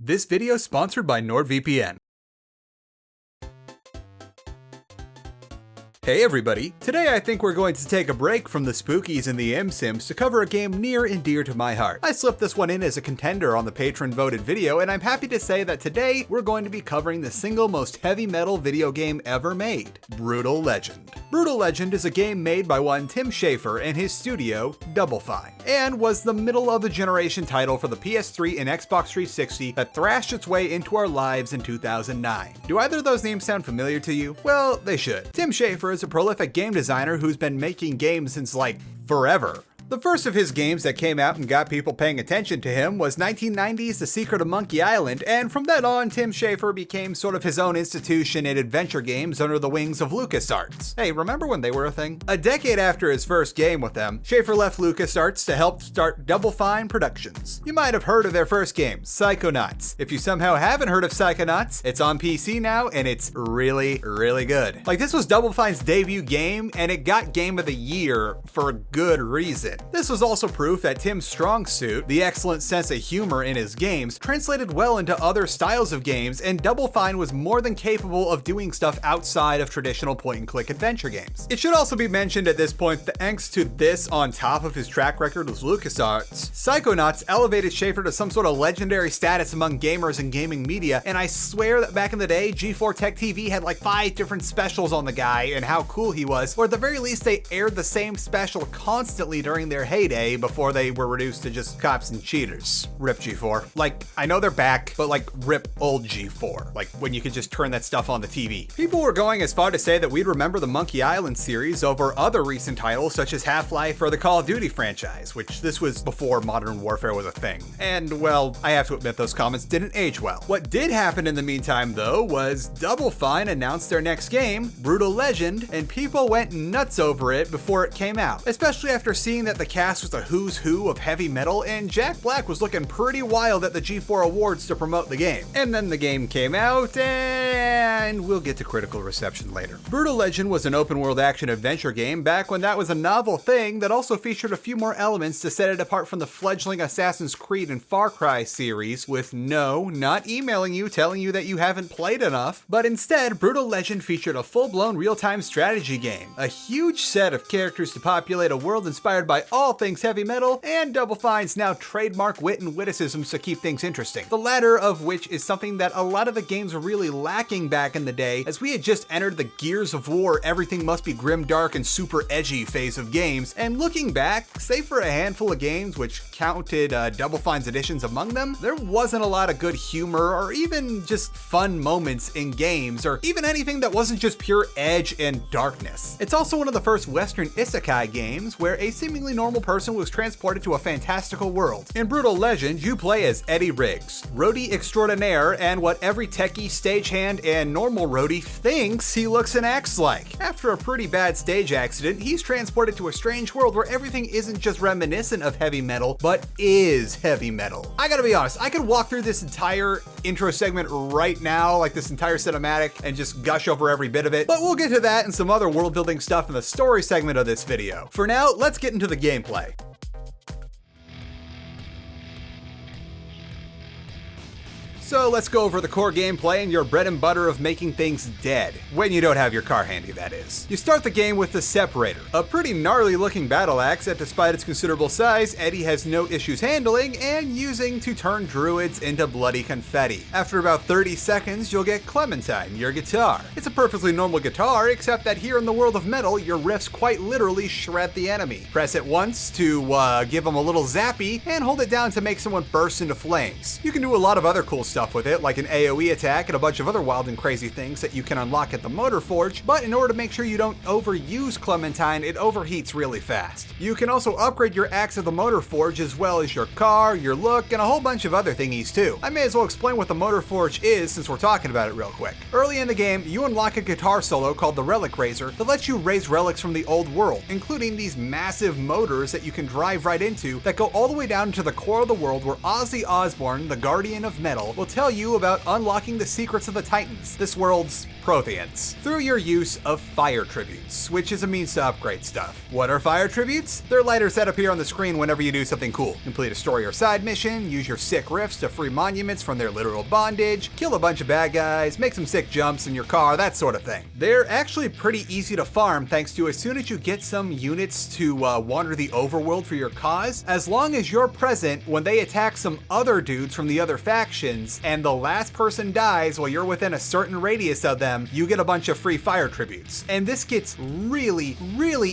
This video is sponsored by NordVPN. Hey everybody, today I think we're going to take a break from the spookies and the M-Sims to cover a game near and dear to my heart. I slipped this one in as a contender on the patron voted video, and I'm happy to say that today we're going to be covering the single most heavy metal video game ever made, Brutal Legend. Brutal Legend is a game made by one Tim Schafer and his studio, DoubleFine, and was the middle of the generation title for the PS3 and Xbox 360 that thrashed its way into our lives in 2009. Do either of those names sound familiar to you? Well, they should. Tim Schafer is a prolific game designer who's been making games since like forever. The first of his games that came out and got people paying attention to him was 1990's The Secret of Monkey Island, and from then on, Tim Schafer became sort of his own institution in adventure games under the wings of LucasArts. Hey, remember when they were a thing? A decade after his first game with them, Schafer left LucasArts to help start DoubleFine Productions. You might have heard of their first game, Psychonauts. If you somehow haven't heard of Psychonauts, it's on PC now, and it's really, really good. Like, this was DoubleFine's debut game, and it got Game of the Year for a good reason. This was also proof that Tim's strong suit, the excellent sense of humor in his games, translated well into other styles of games, and DoubleFine was more than capable of doing stuff outside of traditional point-and-click adventure games. It should also be mentioned at this point that thanks to this on top of his track record with LucasArts, Psychonauts elevated Schafer to some sort of legendary status among gamers and gaming media, and I swear that back in the day, G4 Tech TV had like 5 different specials on the guy and how cool he was, or at the very least they aired the same special constantly during their heyday before they were reduced to just cops and cheaters. Rip G4. Like, I know they're back, but like rip old G4. Like when you could just turn that stuff on the TV. People were going as far to say that we'd remember the Monkey Island series over other recent titles such as Half-Life or the Call of Duty franchise, which this was before Modern Warfare was a thing. And well, I have to admit those comments didn't age well. What did happen in the meantime though was Double Fine announced their next game, Brutal Legend, and people went nuts over it before it came out, especially after seeing that the cast was a who's who of heavy metal, and Jack Black was looking pretty wild at the G4 Awards to promote the game. And then the game came out, and we'll get to critical reception later. Brutal Legend was an open-world action-adventure game back when that was a novel thing that also featured a few more elements to set it apart from the fledgling Assassin's Creed and Far Cry series, with no, not emailing you telling you that you haven't played enough, but instead, Brutal Legend featured a full-blown real-time strategy game, a huge set of characters to populate a world inspired by all things heavy metal, and Double Fine's now trademark wit and witticisms to keep things interesting. The latter of which is something that a lot of the games were really lacking back in the day, as we had just entered the Gears of War everything must be grim, dark, and super edgy phase of games, and looking back, save for a handful of games which counted Double Fine's editions among them, there wasn't a lot of good humor or even just fun moments in games, or even anything that wasn't just pure edge and darkness. It's also one of the first Western isekai games where a seemingly normal person was transported to a fantastical world. In Brutal Legend, you play as Eddie Riggs, roadie extraordinaire, and what every techie, stagehand, and normal roadie thinks he looks and acts like. After a pretty bad stage accident, he's transported to a strange world where everything isn't just reminiscent of heavy metal, but is heavy metal. I gotta be honest, I could walk through this entire intro segment right now, like this entire cinematic, and just gush over every bit of it, but we'll get to that and some other world building stuff in the story segment of this video. For now, let's get into the gameplay. So let's go over the core gameplay and your bread and butter of making things dead. When you don't have your car handy, that is. You start the game with the Separator, a pretty gnarly looking battle axe that despite its considerable size, Eddie has no issues handling and using to turn druids into bloody confetti. After about 30 seconds, you'll get Clementine, your guitar. It's a perfectly normal guitar, except that here in the world of metal, your riffs quite literally shred the enemy. Press it once to give them a little zappy, and hold it down to make someone burst into flames. You can do a lot of other cool stuff with it, like an AoE attack and a bunch of other wild and crazy things that you can unlock at the Motor Forge, but in order to make sure you don't overuse Clementine, it overheats really fast. You can also upgrade your axe at the Motor Forge as well as your car, your look, and a whole bunch of other thingies too. I may as well explain what the Motor Forge is since we're talking about it real quick. Early in the game, you unlock a guitar solo called the Relic Raiser that lets you raise relics from the old world, including these massive motors that you can drive right into that go all the way down to the core of the world where Ozzy Osbourne, the Guardian of Metal, will tell you about unlocking the secrets of the Titans, this world's Protheans through your use of fire tributes, which is a means to upgrade stuff. What are fire tributes? They're lighters that appear on the screen whenever you do something cool. Complete a story or side mission, use your sick riffs to free monuments from their literal bondage, kill a bunch of bad guys, make some sick jumps in your car, that sort of thing. They're actually pretty easy to farm thanks to as soon as you get some units to wander the overworld for your cause, as long as you're present when they attack some other dudes from the other factions and the last person dies while you're within a certain radius of them, you get a bunch of free fire tributes. And this gets really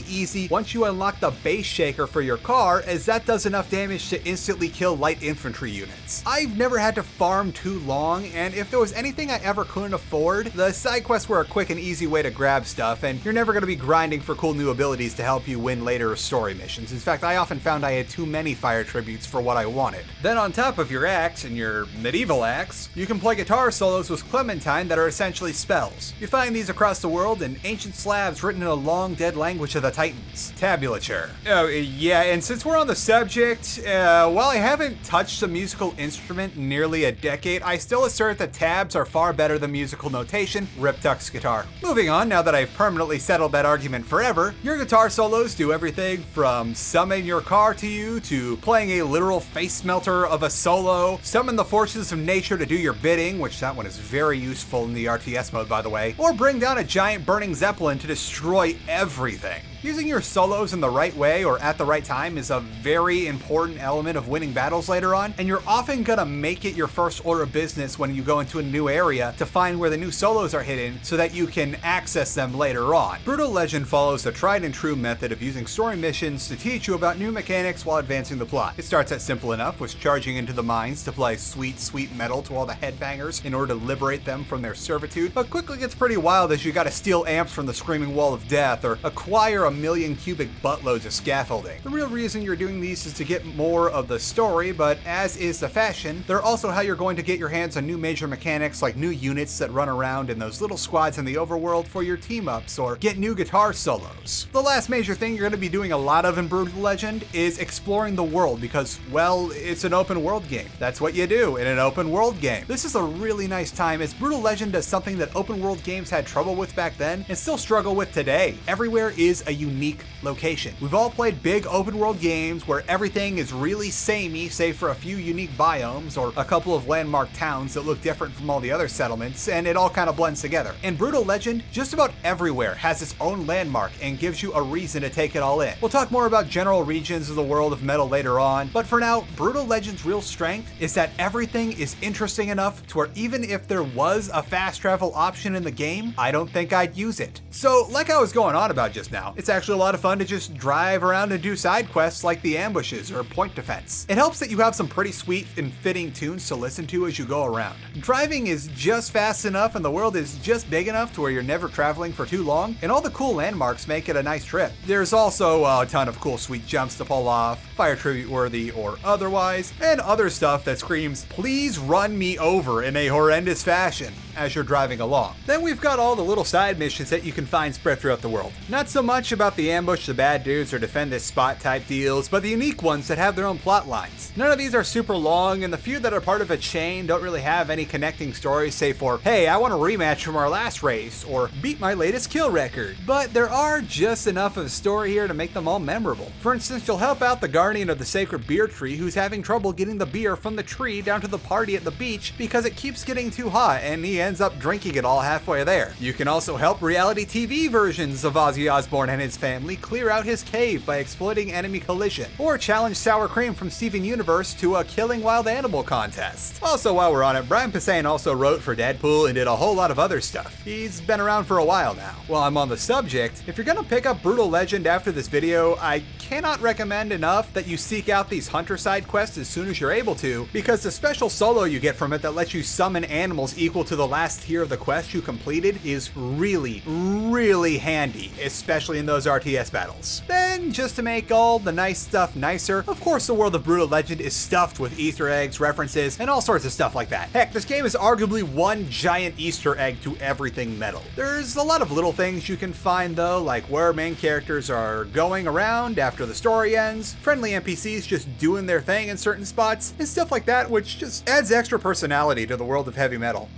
easy once you unlock the base shaker for your car, as that does enough damage to instantly kill light infantry units. I've never had to farm too long, and if there was anything I ever couldn't afford, the side quests were a quick and easy way to grab stuff, and you're never going to be grinding for cool new abilities to help you win later story missions. In fact, I often found I had too many fire tributes for what I wanted. Then on top of your axe and your medieval axe, you can play guitar solos with Clementine that are essentially spells. You find these across the world in ancient slabs written in a long dead language of the Titans, tabulature. Oh yeah, and since we're on the subject, while I haven't touched a musical instrument in nearly a decade, I still assert that tabs are far better than musical notation. Rip Tuck's guitar. Moving on, now that I've permanently settled that argument forever, your guitar solos do everything from summon your car to you, to playing a literal face melter of a solo, summon the forces of nature to do your bidding, which that one is very useful in the RTS mode by the way, or bring down a giant burning zeppelin to destroy everything. Using your solos in the right way or at the right time is a very important element of winning battles later on, and you're often gonna make it your first order of business when you go into a new area to find where the new solos are hidden so that you can access them later on. Brutal Legend follows the tried and true method of using story missions to teach you about new mechanics while advancing the plot. It starts out simple enough with charging into the mines to play sweet metal to all the headbangers in order to liberate them from their servitude, but quickly gets pretty wild as you gotta steal amps from the Screaming Wall of Death or acquire a million cubic buttloads of scaffolding. The real reason you're doing these is to get more of the story, but as is the fashion, they're also how you're going to get your hands on new major mechanics like new units that run around in those little squads in the overworld for your team-ups, or get new guitar solos. The last major thing you're going to be doing a lot of in Brutal Legend is exploring the world because, well, it's an open world game. That's what you do in an open world game. This is a really nice time as Brutal Legend does something that open world games had trouble with back then and still struggle with today. Everywhere is a unique location. We've all played big open world games where everything is really samey save for a few unique biomes or a couple of landmark towns that look different from all the other settlements, and it all kind of blends together. In Brutal Legend, just about everywhere has its own landmark and gives you a reason to take it all in. We'll talk more about general regions of the world of metal later on, but for now, Brutal Legend's real strength is that everything is interesting enough to where even if there was a fast travel option in the game, I don't think I'd use it. So, like I was going on about just now, it's actually a lot of fun to just drive around and do side quests like the ambushes or point defense. It helps that you have some pretty sweet and fitting tunes to listen to as you go around. Driving is just fast enough and the world is just big enough to where you're never traveling for too long, and all the cool landmarks make it a nice trip. There's also a ton of cool sweet jumps to pull off, fire tribute worthy or otherwise, and other stuff that screams, "Please run me over" in a horrendous fashion as you're driving along. Then we've got all the little side missions that you can find spread throughout the world. Not so much about the ambush the bad dudes or defend this spot type deals, but the unique ones that have their own plot lines. None of these are super long, and the few that are part of a chain don't really have any connecting stories save for, hey, I want a rematch from our last race, or beat my latest kill record. But there are just enough of a story here to make them all memorable. For instance, you'll help out the guardian of the sacred beer tree who's having trouble getting the beer from the tree down to the party at the beach because it keeps getting too hot and he ends up drinking it all halfway there. You can also help reality TV versions of Ozzy Osbourne and his family clear out his cave by exploiting enemy collision, or challenge Sour Cream from Steven Universe to a killing wild animal contest. Also, while we're on it, Posehen also wrote for Deadpool and did a whole lot of other stuff. He's been around for a while now. While I'm on the subject, if you're gonna pick up Brutal Legend after this video, I cannot recommend enough that you seek out these hunter side quests as soon as you're able to, because the special solo you get from it that lets you summon animals equal to the last tier of the quest you completed is really handy, especially in those RTS battles. Then, just to make all the nice stuff nicer, of course the world of Brutal Legend is stuffed with Easter eggs, references, and all sorts of stuff like that. Heck, this game is arguably one giant Easter egg to everything metal. There's a lot of little things you can find though, like where main characters are going around after the story ends, friendly NPCs just doing their thing in certain spots, and stuff like that, which just adds extra personality to the world of heavy metal.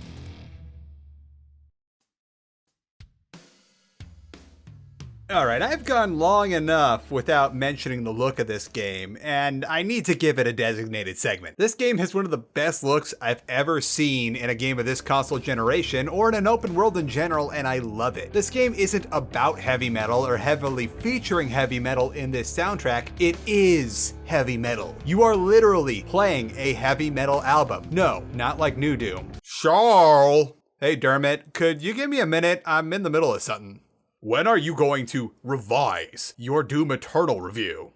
Alright, I've gone long enough without mentioning the look of this game, and I need to give it a designated segment. This game has one of the best looks I've ever seen in a game of this console generation, or in an open world in general, and I love it. This game isn't about heavy metal or heavily featuring heavy metal in this soundtrack, it is heavy metal. You are literally playing a heavy metal album. No, not like New Doom. Charl! Hey Dermot, could you give me a minute? I'm in the middle of something. When are you going to revise your Doom Eternal review?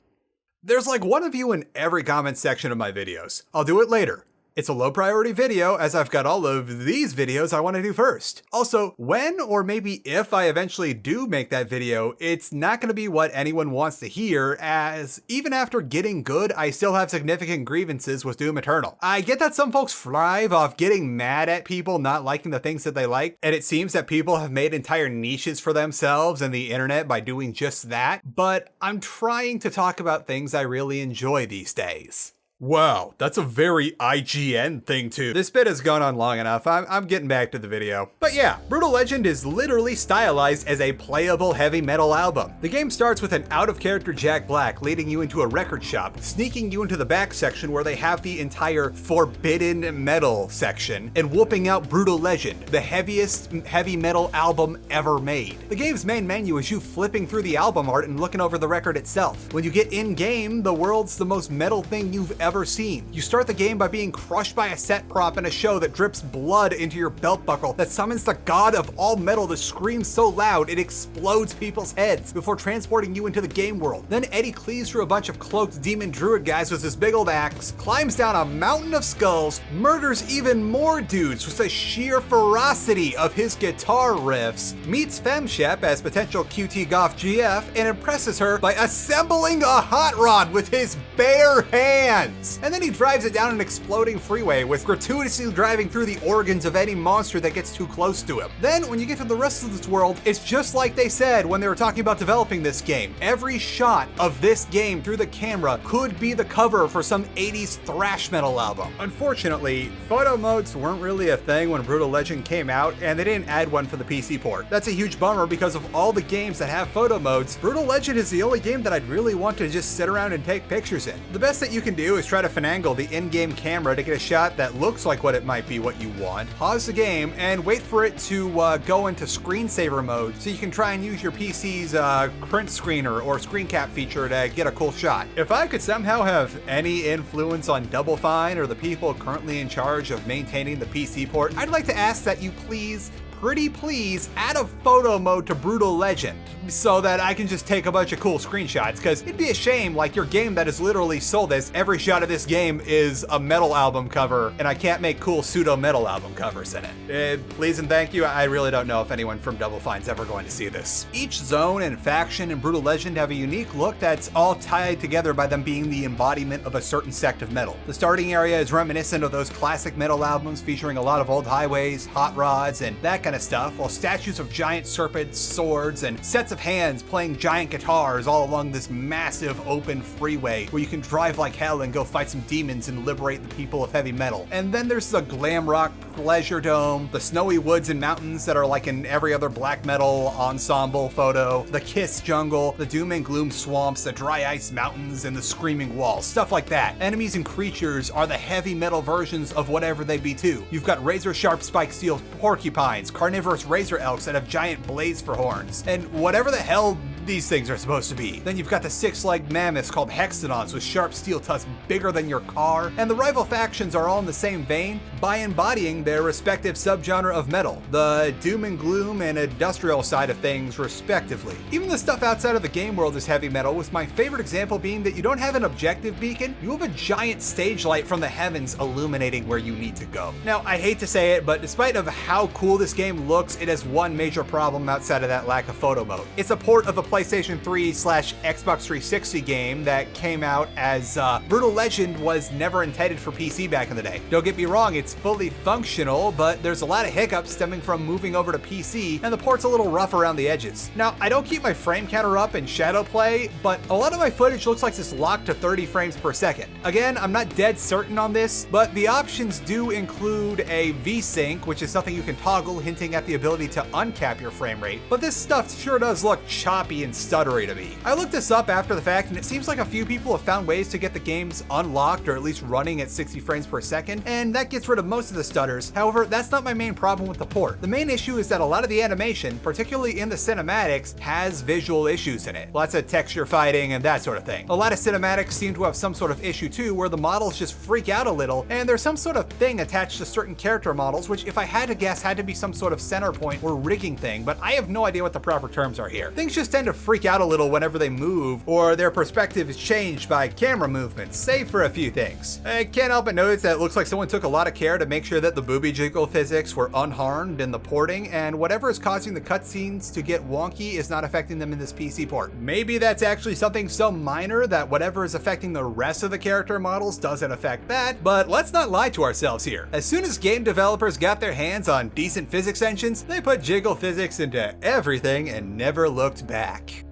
There's like one of you in every comment section of my videos. I'll do it later. It's a low priority video as I've got all of these videos I want to do first. Also, when or maybe if I eventually do make that video, it's not going to be what anyone wants to hear, as even after getting good, I still have significant grievances with Doom Eternal. I get that some folks thrive off getting mad at people not liking the things that they like, and it seems that people have made entire niches for themselves and the internet by doing just that, but I'm trying to talk about things I really enjoy these days. Wow, that's a very IGN thing too. This bit has gone on long enough. I'm getting back to the video. But yeah, Brutal Legend is literally stylized as a playable heavy metal album. The game starts with an out-of-character Jack Black leading you into a record shop, sneaking you into the back section where they have the entire Forbidden Metal section, and whooping out Brutal Legend, the heaviest heavy metal album ever made. The game's main menu is you flipping through the album art and looking over the record itself. When you get in-game, the world's the most metal thing you've ever seen. You start the game by being crushed by a set prop in a show that drips blood into your belt buckle that summons the god of all metal to scream so loud it explodes people's heads before transporting you into the game world. Then Eddie cleaves through a bunch of cloaked demon druid guys with his big old axe, climbs down a mountain of skulls, murders even more dudes with the sheer ferocity of his guitar riffs, meets FemShep as potential QT Goth GF, and impresses her by assembling a hot rod with his bare hands. And then he drives it down an exploding freeway with gratuitously driving through the organs of any monster that gets too close to him. Then when you get to the rest of this world, it's just like they said when they were talking about developing this game. Every shot of this game through the camera could be the cover for some 80s thrash metal album. Unfortunately, photo modes weren't really a thing when Brutal Legend came out, and they didn't add one for the PC port. That's a huge bummer because of all the games that have photo modes, Brutal Legend is the only game that I'd really want to just sit around and take pictures in. The best that you can do is try to finagle the in-game camera to get a shot that looks like what it might be what you want, pause the game, and wait for it to go into screensaver mode so you can try and use your PC's print screener or screen cap feature to get a cool shot. If I could somehow have any influence on DoubleFine or the people currently in charge of maintaining the PC port, I'd like to ask that you pretty please add a photo mode to Brutal Legend so that I can just take a bunch of cool screenshots, because it'd be a shame, like, your game that is literally sold as every shot of this game is a metal album cover and I can't make cool pseudo metal album covers in it. Please and thank you. I really don't know if anyone from Double Fine's ever going to see this. Each zone and faction in Brutal Legend have a unique look that's all tied together by them being the embodiment of a certain sect of metal. The starting area is reminiscent of those classic metal albums featuring a lot of old highways, hot rods, and that kind of stuff, while statues of giant serpents, swords, and sets of hands playing giant guitars all along this massive open freeway where you can drive like hell and go fight some demons and liberate the people of heavy metal. And then there's the glam rock pleasure dome, the snowy woods and mountains that are like in every other black metal ensemble photo, the Kiss jungle, the doom and gloom swamps, the dry ice mountains, and the screaming walls, stuff like that. Enemies and creatures are the heavy metal versions of whatever they be too. You've got razor sharp spike steel porcupines, carnivorous razor elks that have giant blades for horns, and whatever the hell these things are supposed to be. Then you've got the six-legged mammoths called hexadons with sharp steel tusks bigger than your car, and the rival factions are all in the same vein by embodying their respective subgenre of metal, the doom and gloom and industrial side of things respectively. Even the stuff outside of the game world is heavy metal, with my favorite example being that you don't have an objective beacon, you have a giant stage light from the heavens illuminating where you need to go. Now, I hate to say it, but despite of how cool this game looks, it has one major problem outside of that lack of photo mode. It's a port of a PlayStation 3/Xbox 360 game that came out as Brutal Legend was never intended for PC back in the day. Don't get me wrong, it's fully functional, but there's a lot of hiccups stemming from moving over to PC, and the port's a little rough around the edges. Now, I don't keep my frame counter up in shadow play, but a lot of my footage looks like it's locked to 30 frames per second. Again, I'm not dead certain on this, but the options do include a VSync, which is something you can toggle, hinting at the ability to uncap your frame rate. But this stuff sure does look choppy choppy and stuttery to me. I looked this up after the fact, and it seems like a few people have found ways to get the games unlocked or at least running at 60 frames per second, and that gets rid of most of the stutters. However, that's not my main problem with the port. The main issue is that a lot of the animation, particularly in the cinematics, has visual issues in it. Lots of texture fighting and that sort of thing. A lot of cinematics seem to have some sort of issue too, where the models just freak out a little, and there's some sort of thing attached to certain character models, which if I had to guess had to be some sort of center point or rigging thing, but I have no idea what the proper terms are here. Things just tend to freak out a little whenever they move, or their perspective is changed by camera movements, save for a few things. I can't help but notice that it looks like someone took a lot of care to make sure that the booby jiggle physics were unharmed in the porting, and whatever is causing the cutscenes to get wonky is not affecting them in this PC port. Maybe that's actually something so minor that whatever is affecting the rest of the character models doesn't affect that, but let's not lie to ourselves here. As soon as game developers got their hands on decent physics engines, they put jiggle physics into everything and never looked back.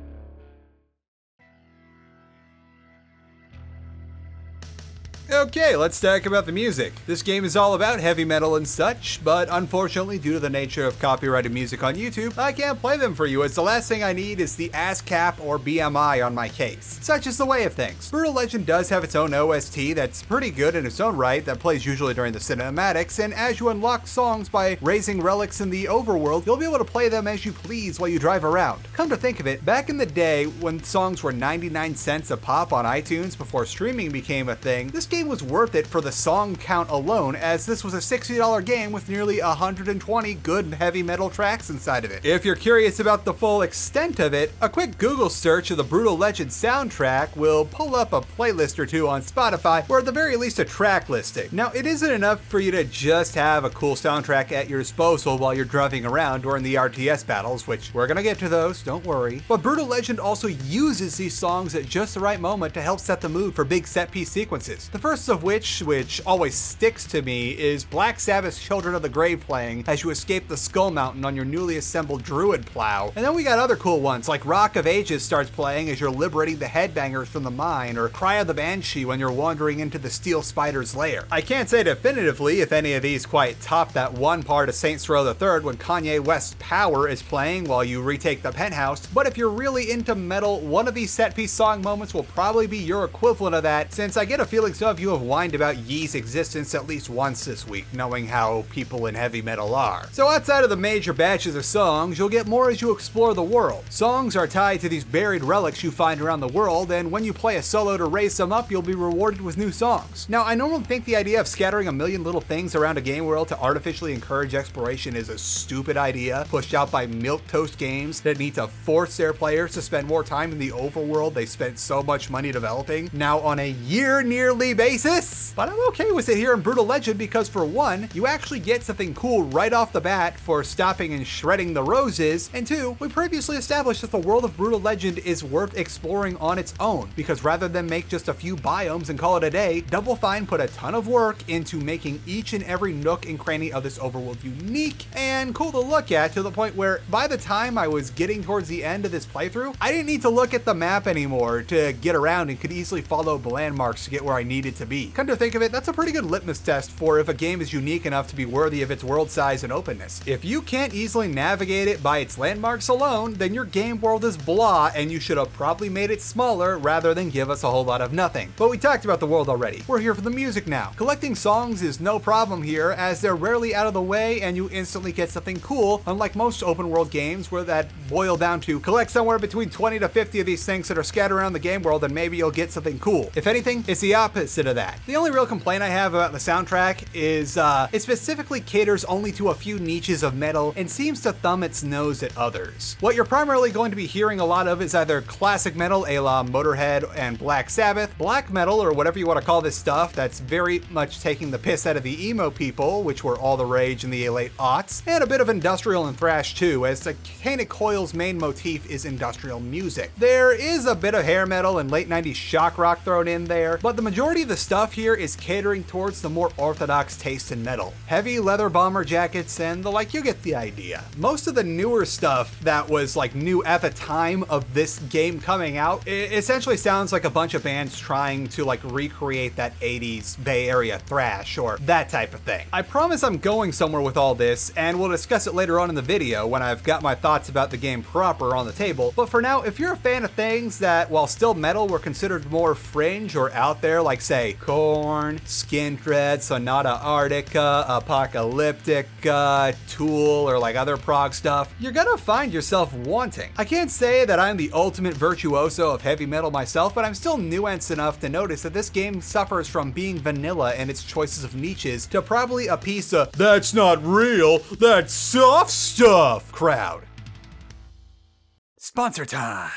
Okay, let's talk about the music. This game is all about heavy metal and such, but unfortunately, due to the nature of copyrighted music on YouTube, I can't play them for you, as the last thing I need is the ASCAP or BMI on my case. Such is the way of things. Brutal Legend does have its own OST that's pretty good in its own right, that plays usually during the cinematics, and as you unlock songs by raising relics in the overworld, you'll be able to play them as you please while you drive around. Come to think of it, back in the day when songs were 99 cents a pop on iTunes before streaming became a thing, this game was worth it for the song count alone, as this was a $60 game with nearly 120 good heavy metal tracks inside of it. If you're curious about the full extent of it, a quick Google search of the Brutal Legend soundtrack will pull up a playlist or two on Spotify, or at the very least a track listing. Now, it isn't enough for you to just have a cool soundtrack at your disposal while you're driving around during the RTS battles, which we're gonna get to those, don't worry. But Brutal Legend also uses these songs at just the right moment to help set the mood for big set piece sequences. The first of which always sticks to me, is Black Sabbath's Children of the Grave playing as you escape the Skull Mountain on your newly assembled druid plow. And then we got other cool ones, like Rock of Ages starts playing as you're liberating the headbangers from the mine, or Cry of the Banshee when you're wandering into the Steel Spider's lair. I can't say definitively if any of these quite top that one part of Saints Row III when Kanye West's Power is playing while you retake the penthouse, but if you're really into metal, one of these set piece song moments will probably be your equivalent of that, since I get a feeling some of you have whined about Yee's existence at least once this week, knowing how people in heavy metal are. So outside of the major batches of songs, you'll get more as you explore the world. Songs are tied to these buried relics you find around the world, and when you play a solo to raise them up, you'll be rewarded with new songs. Now, I normally think the idea of scattering a million little things around a game world to artificially encourage exploration is a stupid idea, pushed out by milquetoast games that need to force their players to spend more time in the overworld they spent so much money developing, now on a year-nearly basis. But I'm okay with it here in Brutal Legend because, for one, you actually get something cool right off the bat for stopping and shredding the roses, and two, we previously established that the world of Brutal Legend is worth exploring on its own, because rather than make just a few biomes and call it a day, Double Fine put a ton of work into making each and every nook and cranny of this overworld unique and cool to look at, to the point where by the time I was getting towards the end of this playthrough, I didn't need to look at the map anymore to get around and could easily follow landmarks to get where I needed to be. Come to think of it, that's a pretty good litmus test for if a game is unique enough to be worthy of its world size and openness. If you can't easily navigate it by its landmarks alone, then your game world is blah, and you should have probably made it smaller rather than give us a whole lot of nothing. But we talked about the world already. We're here for the music now. Collecting songs is no problem here, as they're rarely out of the way and you instantly get something cool, unlike most open world games where that boil down to collect somewhere between 20 to 50 of these things that are scattered around the game world and maybe you'll get something cool. If anything, it's the opposite of that. The only real complaint I have about the soundtrack is it specifically caters only to a few niches of metal and seems to thumb its nose at others. What you're primarily going to be hearing a lot of is either classic metal a la Motorhead and Black Sabbath, black metal or whatever you want to call this stuff that's very much taking the piss out of the emo people, which were all the rage in the late aughts, and a bit of industrial and thrash too, as Satanic Coil's main motif is industrial music. There is a bit of hair metal and late 90s shock rock thrown in there, but the majority of the stuff here is catering towards the more orthodox taste in metal. Heavy leather bomber jackets and the like, you get the idea. Most of the newer stuff that was like new at the time of this game coming out, it essentially sounds like a bunch of bands trying to like recreate that 80s Bay Area thrash or that type of thing. I promise I'm going somewhere with all this, and we'll discuss it later on in the video when I've got my thoughts about the game proper on the table. But for now, if you're a fan of things that, while still metal, were considered more fringe or out there, like say Korn, Skin Tread, Sonata Arctica, Apocalyptica, Tool, or like other prog stuff, you're gonna find yourself wanting. I can't say that I'm the ultimate virtuoso of heavy metal myself, but I'm still nuanced enough to notice that this game suffers from being vanilla in its choices of niches to probably appease a "that's not real, that's soft stuff" crowd. Sponsor time.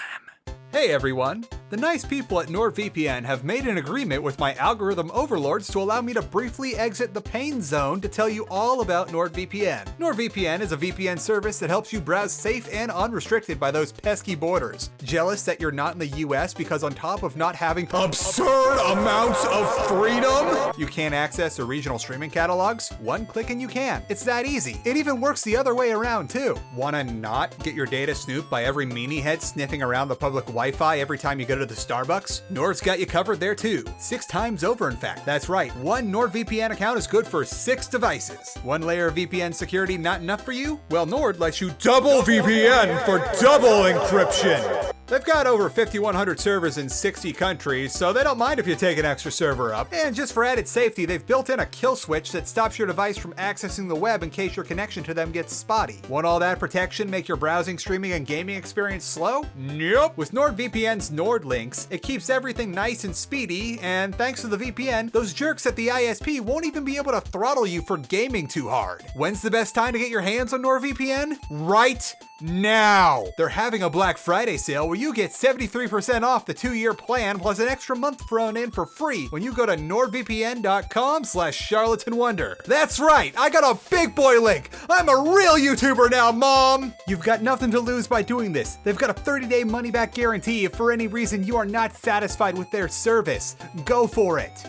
Hey everyone! The nice people at NordVPN have made an agreement with my algorithm overlords to allow me to briefly exit the pain zone to tell you all about NordVPN. NordVPN is a VPN service that helps you browse safe and unrestricted by those pesky borders. Jealous that you're not in the US because on top of not having absurd amounts of freedom, you can't access the regional streaming catalogs? One click and you can. It's that easy. It even works the other way around too. Wanna not get your data snooped by every meanie head sniffing around the public Wi-Fi every time you go to the Starbucks? Nord's got you covered there too. 6 times over, in fact. That's right, one NordVPN account is good for 6 devices. One layer of VPN security not enough for you? Well, Nord lets you double VPN for double encryption. They've got over 5,100 servers in 60 countries, so they don't mind if you take an extra server up. And just for added safety, they've built in a kill switch that stops your device from accessing the web in case your connection to them gets spotty. Want all that protection make your browsing, streaming, and gaming experience slow? Nope. With NordVPN's Nord links, it keeps everything nice and speedy, and thanks to the VPN, those jerks at the ISP won't even be able to throttle you for gaming too hard. When's the best time to get your hands on NordVPN? Right now! They're having a Black Friday sale where you get 73% off the 2-year plan plus an extra month thrown in for free when you go to nordvpn.com/charlatanwonder. That's right, I got a big boy link. I'm a real YouTuber now, Mom! You've got nothing to lose by doing this. They've got a 30-day money-back guarantee if for any reason you are not satisfied with their service. Go for it.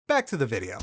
Back to the video.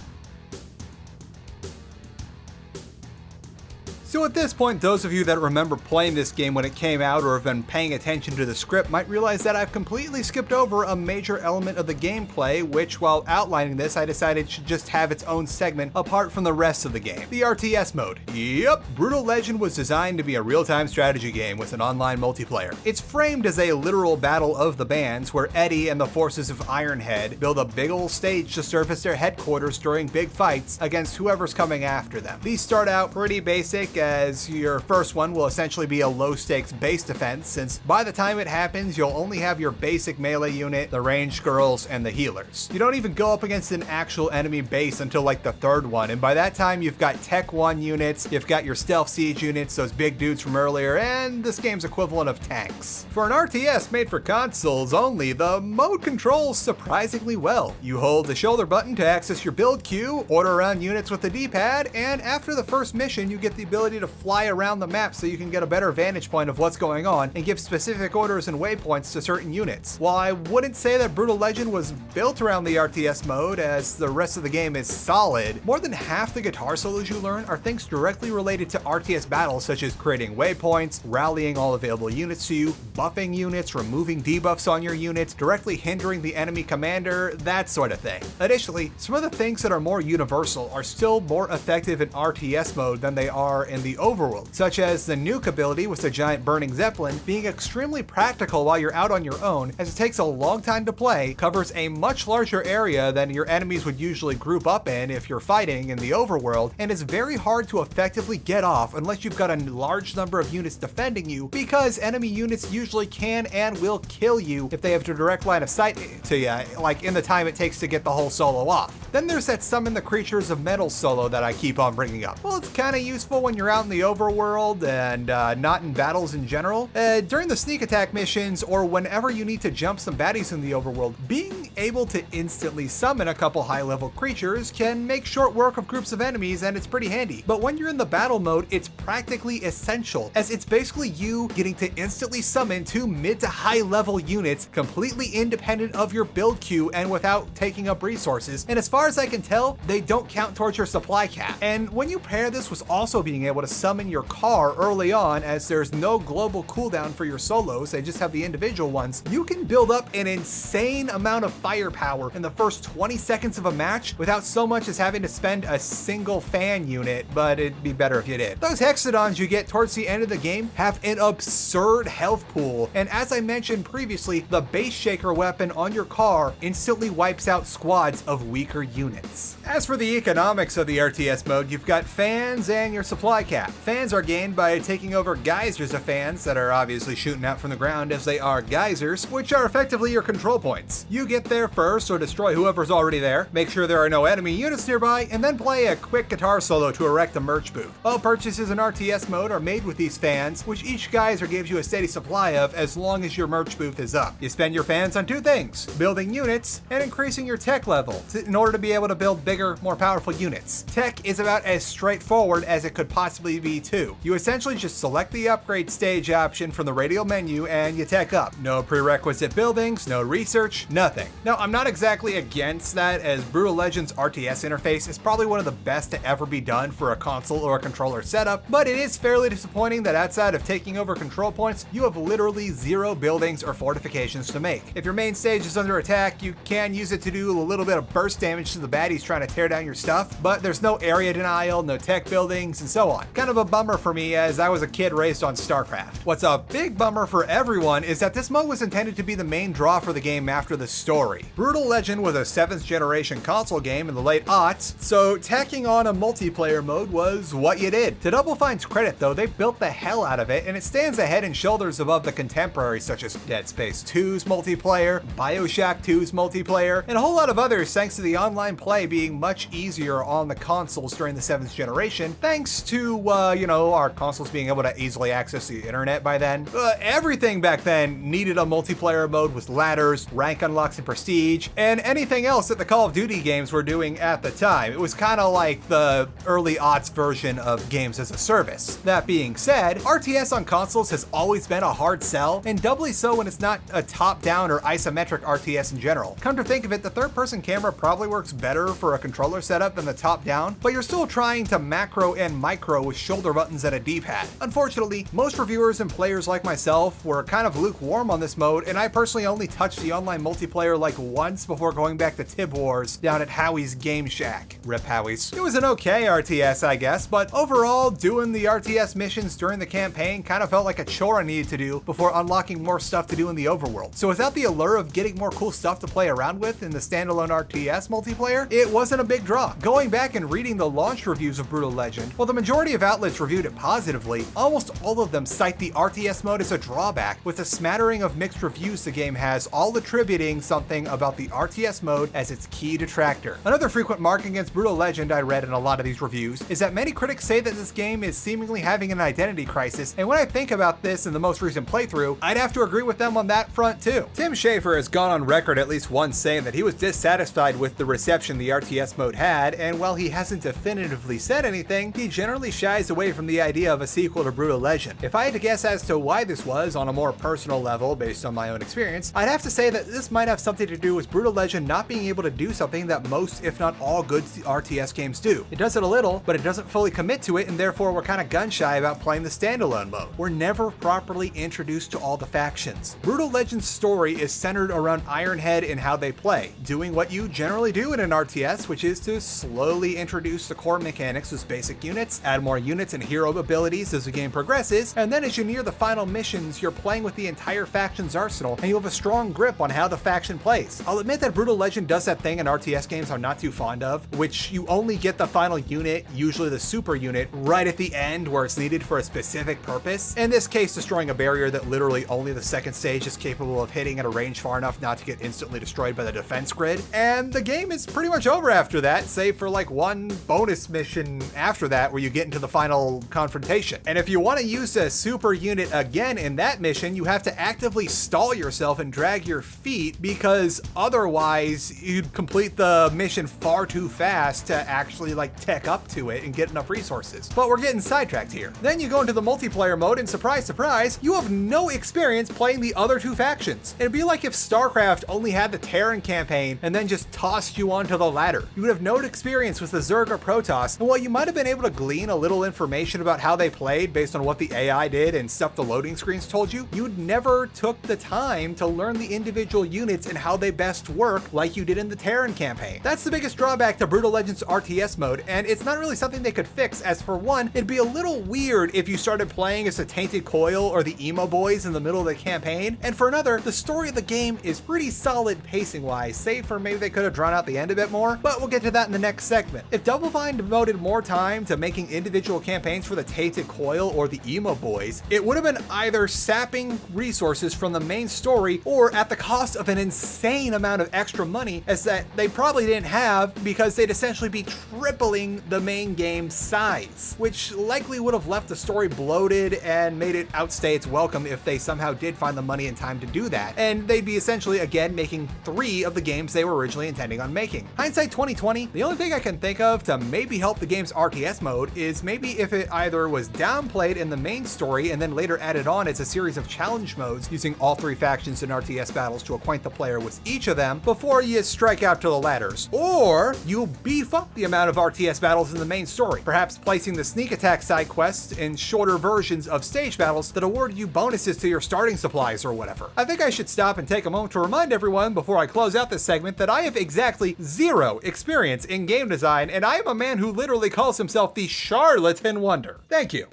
So at this point, those of you that remember playing this game when it came out or have been paying attention to the script might realize that I've completely skipped over a major element of the gameplay, which while outlining this, I decided should just have its own segment apart from the rest of the game, the RTS mode. Yep, Brutal Legend was designed to be a real-time strategy game with an online multiplayer. It's framed as a literal battle of the bands where Eddie and the forces of Ironhead build a big ol' stage to surface their headquarters during big fights against whoever's coming after them. These start out pretty basic, as your first one will essentially be a low-stakes base defense, since by the time it happens, you'll only have your basic melee unit, the ranged girls, and the healers. You don't even go up against an actual enemy base until like the 3rd one, and by that time you've got Tech 1 units, you've got your Stealth Siege units, those big dudes from earlier, and this game's equivalent of tanks. For an RTS made for consoles only, the mode controls surprisingly well. You hold the shoulder button to access your build queue, order around units with the D-pad, and after the first mission you get the ability to fly around the map so you can get a better vantage point of what's going on and give specific orders and waypoints to certain units. While I wouldn't say that Brutal Legend was built around the RTS mode, as the rest of the game is solid, more than half the guitar solos you learn are things directly related to RTS battles, such as creating waypoints, rallying all available units to you, buffing units, removing debuffs on your units, directly hindering the enemy commander, that sort of thing. Additionally, some of the things that are more universal are still more effective in RTS mode than they are in the overworld, such as the nuke ability with the giant burning zeppelin being extremely practical while you're out on your own, as it takes a long time to play, covers a much larger area than your enemies would usually group up in if you're fighting in the overworld, and is very hard to effectively get off unless you've got a large number of units defending you, because enemy units usually can and will kill you if they have a direct line of sight to you, like in the time it takes to get the whole solo off. Then there's that Summon the Creatures of Metal solo that I keep on bringing up. Well, it's kind of useful when you're out in the overworld and not in battles in general. During the sneak attack missions or whenever you need to jump some baddies in the overworld, being able to instantly summon a couple high-level creatures can make short work of groups of enemies, and it's pretty handy. But when you're in the battle mode, it's practically essential, as it's basically you getting to instantly summon 2 mid to high level units completely independent of your build queue and without taking up resources, and as far as I can tell, they don't count towards your supply cap. And when you pair this with also being able to summon your car early on, as there's no global cooldown for your solos, they just have the individual ones, you can build up an insane amount of firepower in the first 20 seconds of a match without so much as having to spend a single fan unit, but it'd be better if you did. Those hexadons you get towards the end of the game have an absurd health pool, and as I mentioned previously, the base shaker weapon on your car instantly wipes out squads of weaker units. As for the economics of the RTS mode, you've got fans and your supply cap. Fans are gained by taking over geysers of fans that are obviously shooting out from the ground, as they are geysers, which are effectively your control points. You get there first or destroy whoever's already there, make sure there are no enemy units nearby, and then play a quick guitar solo to erect a merch booth. All purchases in RTS mode are made with these fans, which each geyser gives you a steady supply of as long as your merch booth is up. You spend your fans on 2 things: building units and increasing your tech level in order to be able to build bigger, more powerful units. Tech is about as straightforward as it could possibly be too. You essentially just select the upgrade stage option from the radial menu and you tech up. No prerequisite buildings, no research, nothing. Now, I'm not exactly against that, as Brutal Legends RTS interface is probably one of the best to ever be done for a console or a controller setup, but it is fairly disappointing that outside of taking over control points, you have literally 0 buildings or fortifications to make. If your main stage is under attack, you can use it to do a little bit of burst damage to the baddies trying to tear down your stuff, but there's no area denial, no tech buildings, and so on. Kind of a bummer for me, as I was a kid raised on StarCraft. What's a big bummer for everyone is that this mode was intended to be the main draw for the game after the story. Brutal Legend was a 7th generation console game in the late aughts, so tacking on a multiplayer mode was what you did. To DoubleFine's credit though, they built the hell out of it, and it stands a head and shoulders above the contemporaries such as Dead Space 2's multiplayer, BioShock 2's multiplayer, and a whole lot of others, thanks to the online play being much easier on the consoles during the 7th generation, thanks to, our consoles being able to easily access the internet by then. Everything back then needed a multiplayer mode with ladders, rank unlocks and prestige, and anything else that the Call of Duty games were doing at the time. It was kind of like the early aughts version of games as a service. That being said, RTS on consoles has always been a hard sell, and doubly so when it's not a top-down or isometric RTS in general. Come to think of it, the third-person camera probably works better for a controller setup than the top-down, but you're still trying to macro and micro with shoulder buttons and a D-pad. Unfortunately, most reviewers and players like myself were kind of lukewarm on this mode, and I personally only touched the online multiplayer like once before going back to Tib Wars down at Howie's Game Shack. Rip Howie's. It was an okay RTS, I guess, but overall, doing the RTS missions during the campaign kind of felt like a chore I needed to do before unlocking more stuff to do in the overworld. So without the allure of getting more cool stuff to play around with in the standalone RTS multiplayer, it wasn't a big draw. Going back and reading the launch reviews of Brutal Legend, while the majority of outlets reviewed it positively, almost all of them cite the RTS mode as a drawback, with a smattering of mixed reviews the game has, all attributing something about the RTS mode as its key detractor. Another frequent mark against Brutal Legend I read in a lot of these reviews is that many critics say that this game is seemingly having an identity crisis, and when I think about this in the most recent playthrough, I'd have to agree with them on that front too. Tim Schafer has gone on record at least once saying that he was dissatisfied with the reception the RTS mode had, and while he hasn't definitively said anything, he generally shies away from the idea of a sequel to Brutal Legend. If I had to guess as to why this was on a more personal level based on my own experience, I'd have to say that this might have something to do with Brutal Legend not being able to do something that most, if not all, good RTS games do. It does it a little, but it doesn't fully commit to it, and therefore we're kind of gun shy about playing the standalone mode. We're never properly introduced to all the factions. Brutal Legend's story is centered around Ironhead and how they play, doing what you generally do in an RTS, which is to slowly introduce the core mechanics with basic units, add more units and hero abilities as the game progresses, and then as you near the final missions, you're playing with the entire faction's arsenal, and you have a strong grip on how the faction plays. I'll admit that Brutal Legend does that thing in RTS games I'm not too fond of, which you only get the final unit, usually the super unit, right at the end where it's needed for a specific purpose. In this case, destroying a barrier that literally only the second stage is capable of hitting at a range far enough not to get instantly destroyed by the defense grid. And the game is pretty much over after that, save for like one bonus mission after that where you get into the final confrontation. And if you want to use a super unit again in that mission, you have to actively stall yourself and drag your feet, because otherwise you'd complete the mission far too fast to actually like tech up to it and get enough resources. But we're getting getting sidetracked here. Then you go into the multiplayer mode and surprise, surprise, you have no experience playing the other two factions. It'd be like if StarCraft only had the Terran campaign and then just tossed you onto the ladder. You would have no experience with the Zerg or Protoss, and while you might have been able to glean a little information about how they played based on what the AI did and stuff the loading screens told you, you'd never took the time to learn the individual units and how they best work like you did in the Terran campaign. That's the biggest drawback to Brutal Legends RTS mode, and it's not really something they could fix, as for one, it'd be a little weird if you started playing as the Tainted Coil or the Emo Boys in the middle of the campaign, and for another, the story of the game is pretty solid pacing wise, save for maybe they could have drawn out the end a bit more, but we'll get to that in the next segment. If DoubleFine devoted more time to making individual campaigns for the Tainted Coil or the Emo Boys, it would have been either sapping resources from the main story or at the cost of an insane amount of extra money, as that they probably didn't have because they'd essentially be tripling the main game's size, which likely would have left the story bloated and made it outstay its welcome if they somehow did find the money and time to do that, and they'd be essentially again making 3 of the games they were originally intending on making. Hindsight 2020, the only thing I can think of to maybe help the game's RTS mode is maybe if it either was downplayed in the main story and then later added on as a series of challenge modes using all 3 factions in RTS battles to acquaint the player with each of them before you strike out to the ladders, or you beef up the amount of RTS battles in the main story, perhaps placing the sneak attack side quests in shorter versions of stage battles that award you bonuses to your starting supplies or whatever. I think I should stop and take a moment to remind everyone before I close out this segment that I have exactly 0 experience in game design, and I am a man who literally calls himself the Charlatan Wonder. Thank you.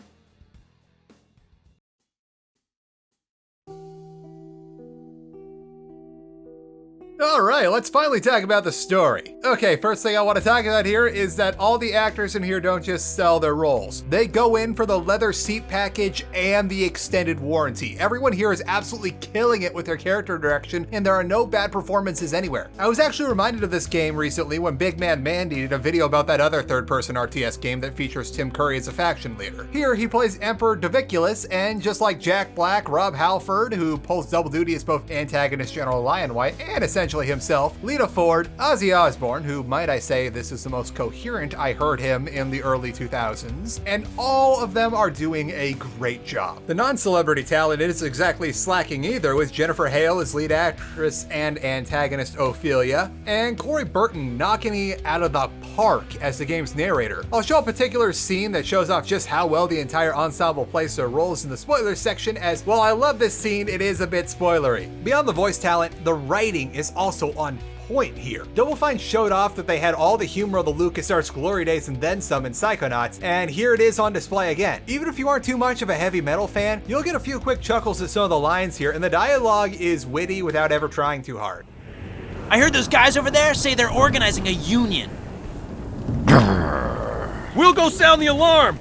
Alright, let's finally talk about the story. Okay, first thing I want to talk about here is that all the actors in here don't just sell their roles. They go in for the leather seat package and the extended warranty. Everyone here is absolutely killing it with their character direction, and there are no bad performances anywhere. I was actually reminded of this game recently when Big Man Mandy did a video about that other third-person RTS game that features Tim Curry as a faction leader. Here, he plays Emperor Daviculus, and just like Jack Black, Rob Halford, who pulls double duty as both antagonist General Lionwhite and essentially himself, Lita Ford, Ozzy Osbourne, who might I say this is the most coherent I heard him in the early 2000s, and all of them are doing a great job. The non-celebrity talent isn't exactly slacking either, with Jennifer Hale as lead actress and antagonist Ophelia, and Corey Burton knocking it out of the park as the game's narrator. I'll show a particular scene that shows off just how well the entire ensemble plays their roles in the spoilers section, as while I love this scene, it is a bit spoilery. Beyond the voice talent, the writing is also on point here. DoubleFine showed off that they had all the humor of the LucasArts glory days and then some in Psychonauts, and here it is on display again. Even if you aren't too much of a heavy metal fan, you'll get a few quick chuckles at some of the lines here, and the dialogue is witty without ever trying too hard. I heard those guys over there say they're organizing a union. We'll go sound the alarm!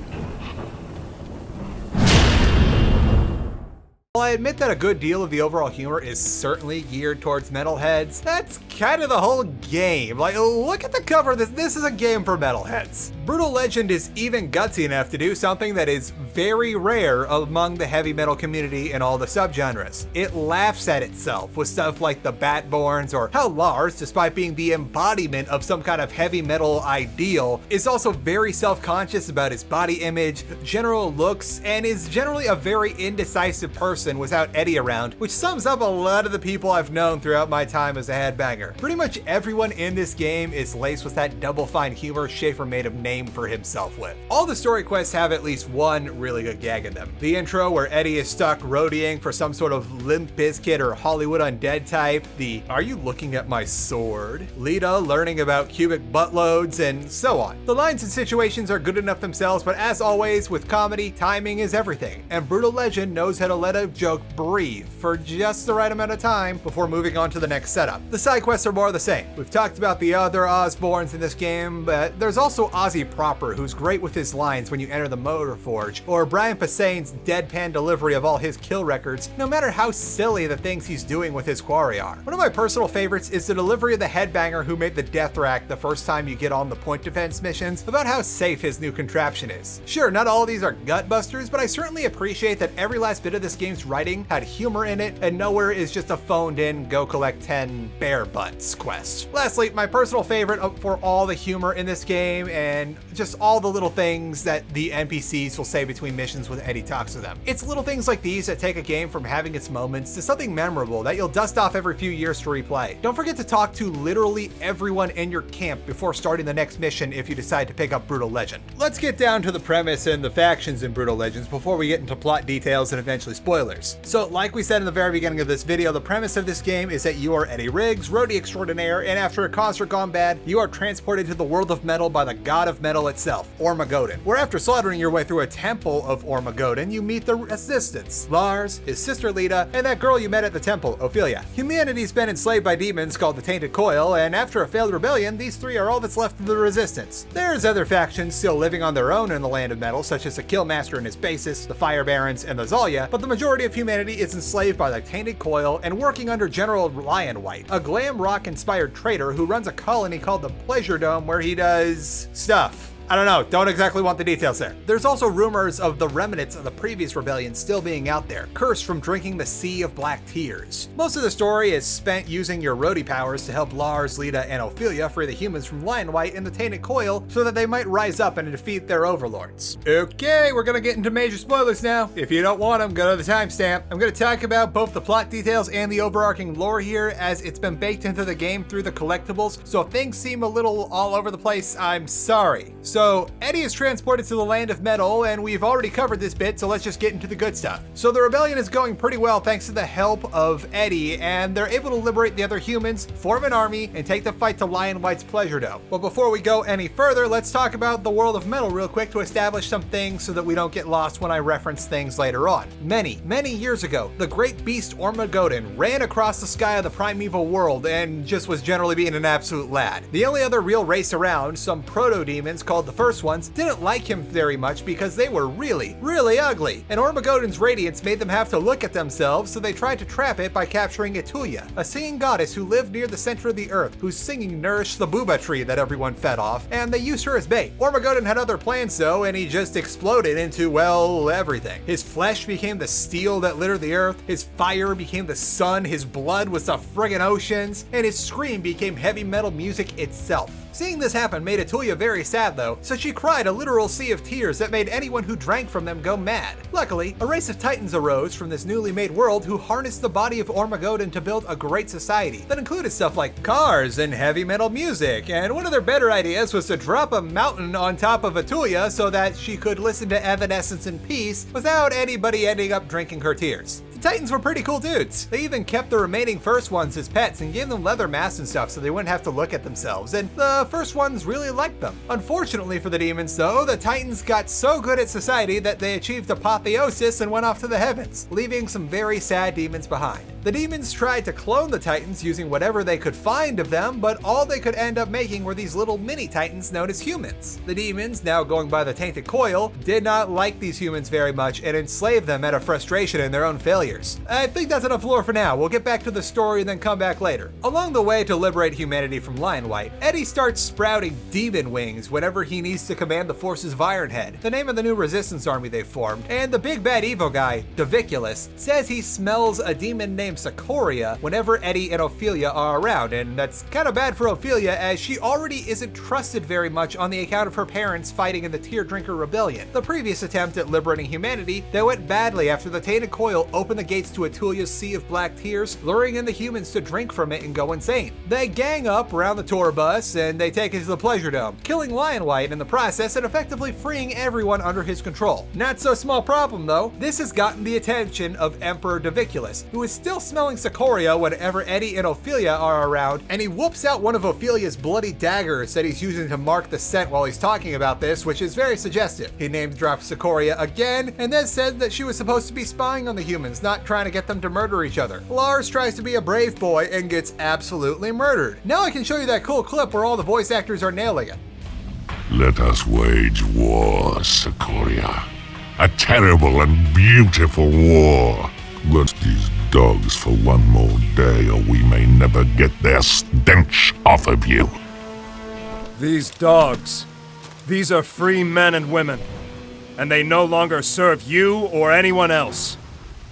While I admit that a good deal of the overall humor is certainly geared towards metalheads, that's kind of the whole game. Like, look at the cover of this. This is a game for metalheads. Brutal Legend is even gutsy enough to do something that is very rare among the heavy metal community in all the subgenres. It laughs at itself with stuff like the Batborns, or how Lars, despite being the embodiment of some kind of heavy metal ideal, is also very self-conscious about his body image, general looks, and is generally a very indecisive person without Eddie around, which sums up a lot of the people I've known throughout my time as a headbanger. Pretty much everyone in this game is laced with that DoubleFine humor Schafer made a name for himself with. All the story quests have at least one really good gag in them. The intro where Eddie is stuck roadieing for some sort of Limp Bizkit or Hollywood Undead type, the "Are you looking at my sword?" Lita learning about cubic butt loads, and so on. The lines and situations are good enough themselves, but as always with comedy, timing is everything, and Brutal Legend knows how to let a joke breathe for just the right amount of time before moving on to the next setup. The side quests are more of the same. We've talked about the other Osbournes in this game, but there's also Ozzy proper, who's great with his lines when you enter the Motor Forge, or Brian Posehen's deadpan delivery of all his kill records, no matter how silly the things he's doing with his quarry are. One of my personal favorites is the delivery of the headbanger who made the death rack the first time you get on the point defense missions about how safe his new contraption is. Sure, not all of these are gut busters, but I certainly appreciate that every last bit of this game's writing had humor in it, and nowhere is just a phoned-in go collect 10 bear butts quest. Lastly, my personal favorite for all the humor in this game and just all the little things that the NPCs will say between missions when Eddie talks to them. It's little things like these that take a game from having its moments to something memorable that you'll dust off every few years to replay. Don't forget to talk to literally everyone in your camp before starting the next mission if you decide to pick up Brutal Legend. Let's get down to the premise and the factions in Brutal Legends before we get into plot details and eventually spoilers. So like we said in the very beginning of this video, the premise of this game is that you are Eddie Riggs, roadie extraordinaire, and after a concert gone bad, you are transported to the world of metal by the god of metal itself, Ormagoden, where after slaughtering your way through a temple of Ormagoden, you meet the Resistance, Lars, his sister Lita, and that girl you met at the temple, Ophelia. Humanity's been enslaved by demons called the Tainted Coil, and after a failed rebellion, these three are all that's left of the Resistance. There's other factions still living on their own in the land of metal, such as the Killmaster and his basis, the Fire Barons, and the Zalya, but the majority of humanity is enslaved by the Tainted Coil and working under General Lionwhite, a glam rock-inspired traitor who runs a colony called the Pleasure Dome where he does stuff. I don't know, don't exactly want the details there. There's also rumors of the remnants of the previous rebellion still being out there, cursed from drinking the Sea of Black Tears. Most of the story is spent using your roadie powers to help Lars, Lita, and Ophelia free the humans from Lionwhite and the Tainted Coil so that they might rise up and defeat their overlords. Okay, we're gonna get into major spoilers now. If you don't want them, go to the timestamp. I'm gonna talk about both the plot details and the overarching lore here as it's been baked into the game through the collectibles, so if things seem a little all over the place, I'm sorry. So Eddie is transported to the land of metal, and we've already covered this bit, so let's just get into the good stuff. So the rebellion is going pretty well thanks to the help of Eddie, and they're able to liberate the other humans, form an army, and take the fight to Lionwhite's Pleasure Dome. But before we go any further, let's talk about the world of metal real quick to establish some things so that we don't get lost when I reference things later on. Many years ago, the great beast Ormagoden ran across the sky of the primeval world and just was generally being an absolute lad. The only other real race around, some proto-demons called the First Ones, didn't like him very much because they were really ugly, and Ormagoden's radiance made them have to look at themselves, so they tried to trap it by capturing Etulia, a singing goddess who lived near the center of the earth, whose singing nourished the booba tree that everyone fed off, and they used her as bait. Ormagoden had other plans though, and he just exploded into, well, everything. His flesh became the steel that littered the earth, his fire became the sun, his blood was the friggin' oceans, and his scream became heavy metal music itself. Seeing this happen made Etulia very sad though, so she cried a literal sea of tears that made anyone who drank from them go mad. Luckily, a race of titans arose from this newly made world who harnessed the body of Ormagoden to build a great society that included stuff like cars and heavy metal music, and one of their better ideas was to drop a mountain on top of Etulia so that she could listen to Evanescence in peace without anybody ending up drinking her tears. The Titans were pretty cool dudes. They even kept the remaining First Ones as pets and gave them leather masks and stuff so they wouldn't have to look at themselves, and the First Ones really liked them. Unfortunately for the demons though, the Titans got so good at society that they achieved apotheosis and went off to the heavens, leaving some very sad demons behind. The demons tried to clone the Titans using whatever they could find of them, but all they could end up making were these little mini Titans known as humans. The demons, now going by the Tainted Coil, did not like these humans very much and enslaved them out of frustration in their own failures. I think that's enough lore for now. We'll get back to the story and then come back later. Along the way to liberate humanity from Lionwhite, Eddie starts sprouting demon wings whenever he needs to command the forces of Ironhead, the name of the new resistance army they've formed, and the big bad evil guy, Doviculus, says he smells a demon named Sikoria whenever Eddie and Ophelia are around, and that's kind of bad for Ophelia as she already isn't trusted very much on the account of her parents fighting in the Tear Drinker Rebellion, the previous attempt at liberating humanity that went badly after the Tainted Coil opened the gates to Etulia's Sea of Black Tears, luring in the humans to drink from it and go insane. They gang up around the tour bus and they take it to the Pleasure Dome, killing Lionwhite in the process and effectively freeing everyone under his control. Not so small problem though, this has gotten the attention of Emperor Doviculus, who is still smelling Sikoria whenever Eddie and Ophelia are around, and he whoops out one of Ophelia's bloody daggers that he's using to mark the scent while he's talking about this, which is very suggestive. He name drops Sikoria again, and then said that she was supposed to be spying on the humans, not trying to get them to murder each other. Lars tries to be a brave boy and gets absolutely murdered. Now I can show you that cool clip where all the voice actors are nailing it. Let us wage war, Sikoria. A terrible and beautiful war. Let these dogs for one more day, or we may never get their stench off of you. These dogs. These are free men and women. And they no longer serve you or anyone else.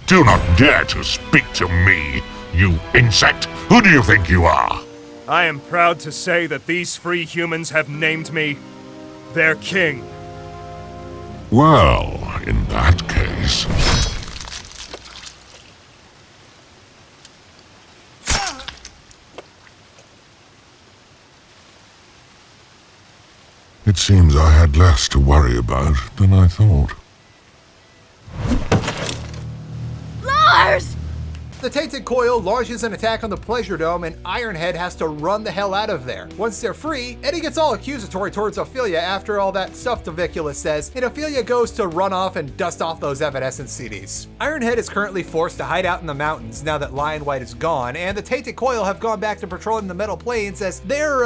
Do not dare to speak to me, you insect! Who do you think you are? I am proud to say that these free humans have named me their king. Well, in that case... It seems I had less to worry about than I thought. Lars! The Tainted Coil launches an attack on the Pleasure Dome and Ironhead has to run the hell out of there. Once they're free, Eddie gets all accusatory towards Ophelia after all that stuff Davicula says, and Ophelia goes to run off and dust off those Evanescence CDs. Ironhead is currently forced to hide out in the mountains now that Lion White is gone, and the Tainted Coil have gone back to patrolling the Metal Plains as they're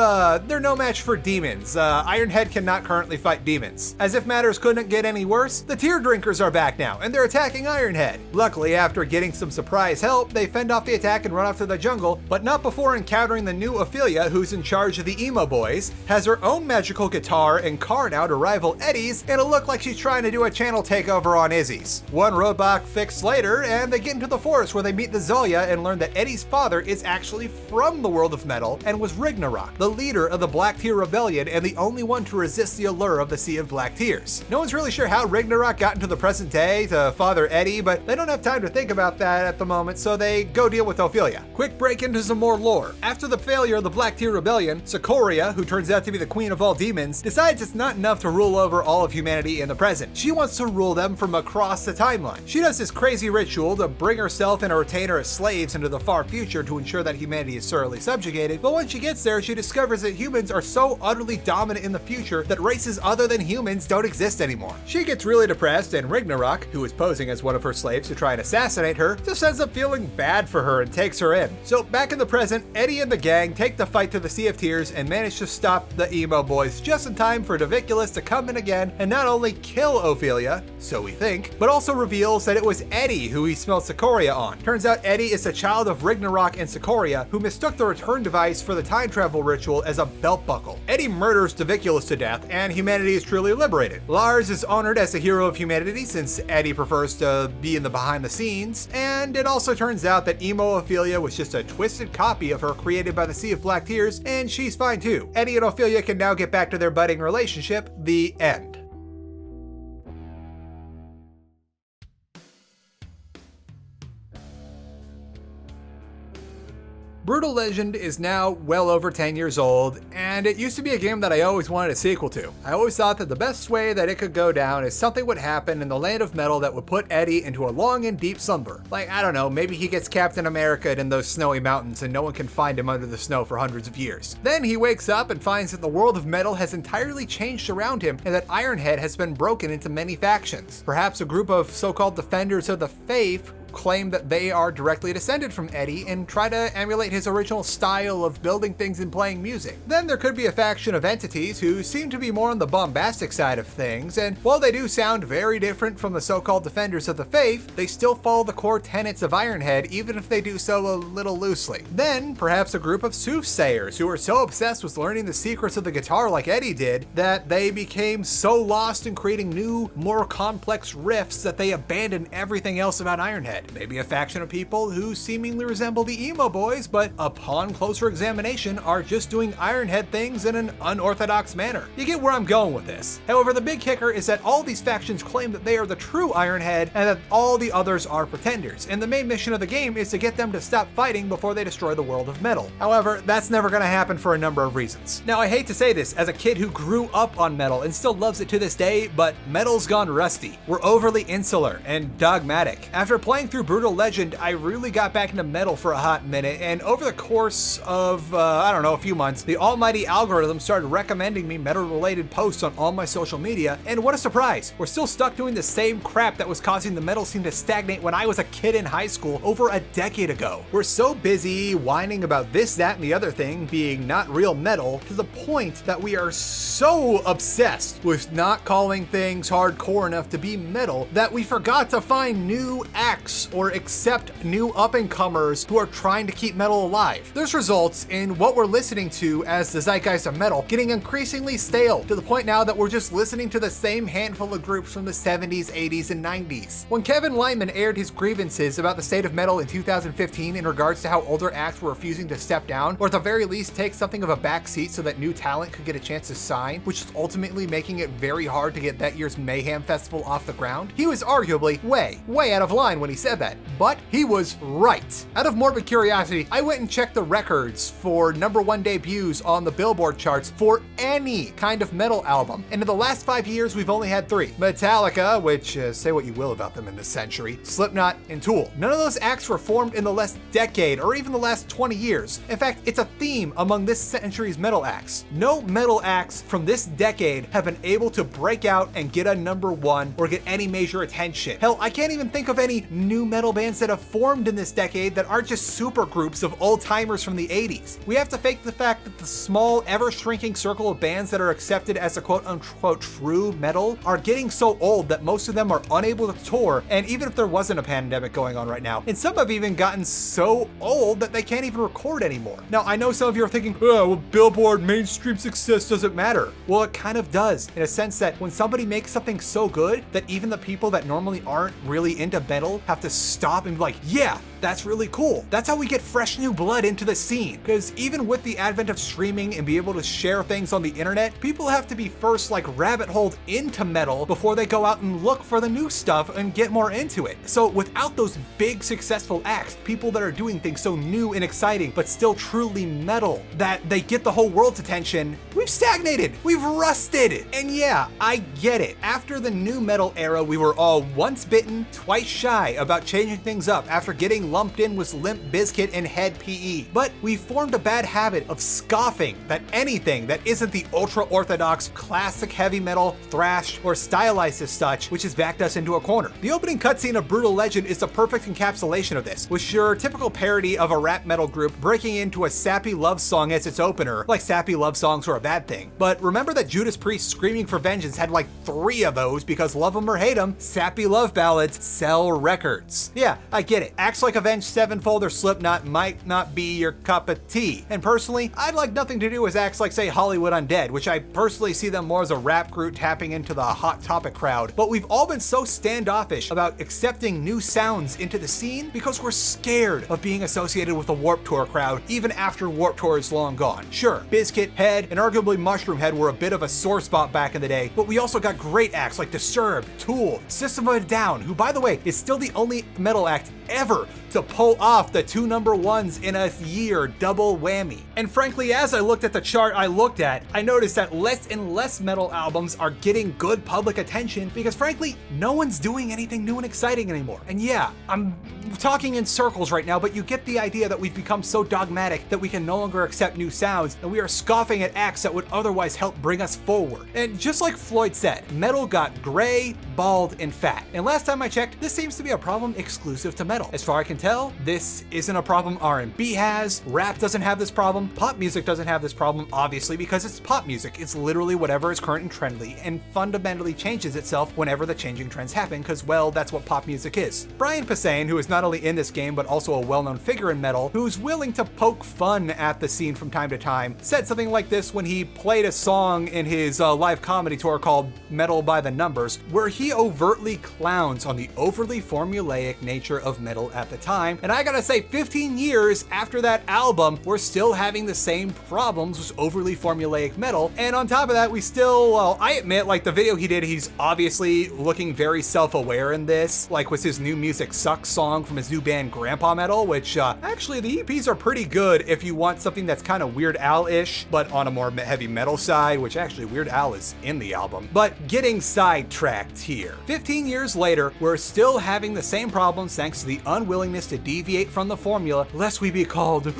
no match for demons. Ironhead cannot currently fight demons. As if matters couldn't get any worse, the Tear Drinkers are back now, and they're attacking Ironhead. Luckily, after getting some surprise help, they fend off the attack and run off to the jungle, but not before encountering the new Ophelia, who's in charge of the Emo Boys, has her own magical guitar and car now to rival Eddie's, and it looked like she's trying to do a channel takeover on Izzy's. One roadblock fixed later, and they get into the forest where they meet the Zolia and learn that Eddie's father is actually from the world of metal and was Ragnarok, the leader of the Black Tear Rebellion and the only one to resist the allure of the Sea of Black Tears. No one's really sure how Ragnarok got into the present day to father Eddie, but they don't have time to think about that at the moment, so they go deal with Ophelia. Quick break into some more lore. After the failure of the Black Tear Rebellion, Sikoria, who turns out to be the queen of all demons, decides it's not enough to rule over all of humanity in the present. She wants to rule them from across the timeline. She does this crazy ritual to bring herself and a retainer as slaves into the far future to ensure that humanity is thoroughly subjugated, but when she gets there, she discovers that humans are so utterly dominant in the future that races other than humans don't exist anymore. She gets really depressed, and Ragnarok, who is posing as one of her slaves to try and assassinate her, just ends up feeling bad for her and takes her in. So back in the present, Eddie and the gang take the fight to the Sea of Tears and manage to stop the Emo Boys just in time for Daviculus to come in again and not only kill Ophelia, so we think, but also reveals that it was Eddie who he smelled Sikoria on. Turns out Eddie is a child of Ragnarok and Sikoria who mistook the return device for the time travel ritual as a belt buckle. Eddie murders Daviculus to death and humanity is truly liberated. Lars is honored as the hero of humanity since Eddie prefers to be in the behind the scenes, and it also turns out that Emo Ophelia was just a twisted copy of her created by the Sea of Black Tears, and she's fine too. Eddie and Ophelia can now get back to their budding relationship. The end. Brutal Legend is now well over 10 years old, and it used to be a game that I always wanted a sequel to. I always thought that the best way that it could go down is something would happen in the land of metal that would put Eddie into a long and deep slumber. Like, I don't know, maybe he gets Captain America in those snowy mountains and no one can find him under the snow for hundreds of years. Then he wakes up and finds that the world of metal has entirely changed around him and that Ironhead has been broken into many factions. Perhaps a group of so-called defenders of the faith claim that they are directly descended from Eddie and try to emulate his original style of building things and playing music. Then there could be a faction of entities who seem to be more on the bombastic side of things, and while they do sound very different from the so-called defenders of the faith, they still follow the core tenets of Ironhead, even if they do so a little loosely. Then perhaps a group of soothsayers who are so obsessed with learning the secrets of the guitar like Eddie did that they became so lost in creating new, more complex riffs that they abandoned everything else about Ironhead. Maybe a faction of people who seemingly resemble the Emo Boys, but upon closer examination are just doing Ironhead things in an unorthodox manner. You get where I'm going with this. However, the big kicker is that all these factions claim that they are the true Ironhead and that all the others are pretenders, and the main mission of the game is to get them to stop fighting before they destroy the world of metal. However, that's never going to happen for a number of reasons. Now, I hate to say this as a kid who grew up on metal and still loves it to this day, but metal's gone rusty. We're overly insular and dogmatic. After playing through Brutal Legend, I really got back into metal for a hot minute, and over the course of, I don't know, a few months, the almighty algorithm started recommending me metal-related posts on all my social media, and what a surprise! We're still stuck doing the same crap that was causing the metal scene to stagnate when I was a kid in high school over a decade ago. We're so busy whining about this, that, and the other thing being not real metal, to the point that we are so obsessed with not calling things hardcore enough to be metal that we forgot to find new acts embrace or accept new up-and-comers who are trying to keep metal alive. This results in what we're listening to as the zeitgeist of metal getting increasingly stale, to the point now that we're just listening to the same handful of groups from the 70s, 80s, and 90s. When Kevin Lyman aired his grievances about the state of metal in 2015 in regards to how older acts were refusing to step down, or at the very least take something of a back seat so that new talent could get a chance to sign, which is ultimately making it very hard to get that year's Mayhem Festival off the ground, he was arguably way out of line when he said that. But he was right. Out of morbid curiosity, I went and checked the records for #1 debuts on the Billboard charts for any kind of metal album, and in the last 5 years we've only had 3. Metallica, which say what you will about them in this century, Slipknot, and Tool. None of those acts were formed in the last decade or even the last 20 years. In fact, it's a theme among this century's metal acts. No metal acts from this decade have been able to break out and get a #1 or get any major attention. Hell, I can't even think of any new metal bands that have formed in this decade that aren't just super groups of old-timers from the 80s. We have to fake the fact that the small, ever-shrinking circle of bands that are accepted as a quote-unquote true metal are getting so old that most of them are unable to tour, and even if there wasn't a pandemic going on right now, and some have even gotten so old that they can't even record anymore. Now, I know some of you are thinking, oh, well, Billboard mainstream success doesn't matter. Well, it kind of does, in a sense that when somebody makes something so good that even the people that normally aren't really into metal have to stop and be like, yeah, that's really cool. That's how we get fresh new blood into the scene. Because even with the advent of streaming and be able to share things on the internet, people have to be first like rabbit holed into metal before they go out and look for the new stuff and get more into it. So without those big successful acts, people that are doing things so new and exciting but still truly metal that they get the whole world's attention, we've stagnated, we've rusted. And yeah, I get it. After the new metal era, we were all once bitten, twice shy about changing things up after getting lumped in with Limp Bizkit and Head PE. But we formed a bad habit of scoffing that anything that isn't the ultra-orthodox, classic heavy metal, thrash, or stylized as such, which has backed us into a corner. The opening cutscene of Brutal Legend is the perfect encapsulation of this, with your typical parody of a rap metal group breaking into a sappy love song as its opener, like sappy love songs were a bad thing. But remember that Judas Priest Screaming for Vengeance had like 3 of those because love them or hate them, sappy love ballads sell records. Yeah, I get it. Acts like Avenged Sevenfold or Slipknot might not be your cup of tea. And personally, I'd like nothing to do with acts like, say, Hollywood Undead, which I personally see them more as a rap group tapping into the Hot Topic crowd. But we've all been so standoffish about accepting new sounds into the scene because we're scared of being associated with the Warped Tour crowd even after Warped Tour is long gone. Sure, Bizkit, Head, and arguably Mushroom Head were a bit of a sore spot back in the day, but we also got great acts like Disturbed, Tool, System of a Down, who by the way is still the only metal act ever to pull off the 2 #1s in a year, double whammy. And frankly, as I looked at the chart I looked at, I noticed that less and less metal albums are getting good public attention because frankly, no one's doing anything new and exciting anymore. And yeah, I'm talking in circles right now, but you get the idea that we've become so dogmatic that we can no longer accept new sounds, and we are scoffing at acts that would otherwise help bring us forward. And just like Floyd said, metal got gray, bald, and fat. And last time I checked, this seems to be a problem exclusive to metal. As far as I can tell, this isn't a problem R&B has, rap doesn't have this problem, pop music doesn't have this problem, obviously, because it's pop music. It's literally whatever is current and trendy, and fundamentally changes itself whenever the changing trends happen, because, well, that's what pop music is. Brian Posehn, who is not only in this game, but also a well-known figure in metal, who's willing to poke fun at the scene from time to time, said something like this when he played a song in his live comedy tour called Metal by the Numbers, where he overtly clowns on the overly formulaic nature of metal at the time. And I gotta say, 15 years after that album, we're still having the same problems with overly formulaic metal. And on top of that, we still, well, I admit, like the video he did, he's obviously looking very self-aware in this, like with his New Music Sucks song from his new band Grandpa Metal, which actually the EPs are pretty good if you want something that's kind of Weird Al-ish, but on a more heavy metal side, which actually Weird Al is in the album. But getting sidetracked here. 15 years later, we're still having the same problems thanks to the unwillingness to deviate from the formula, lest we be called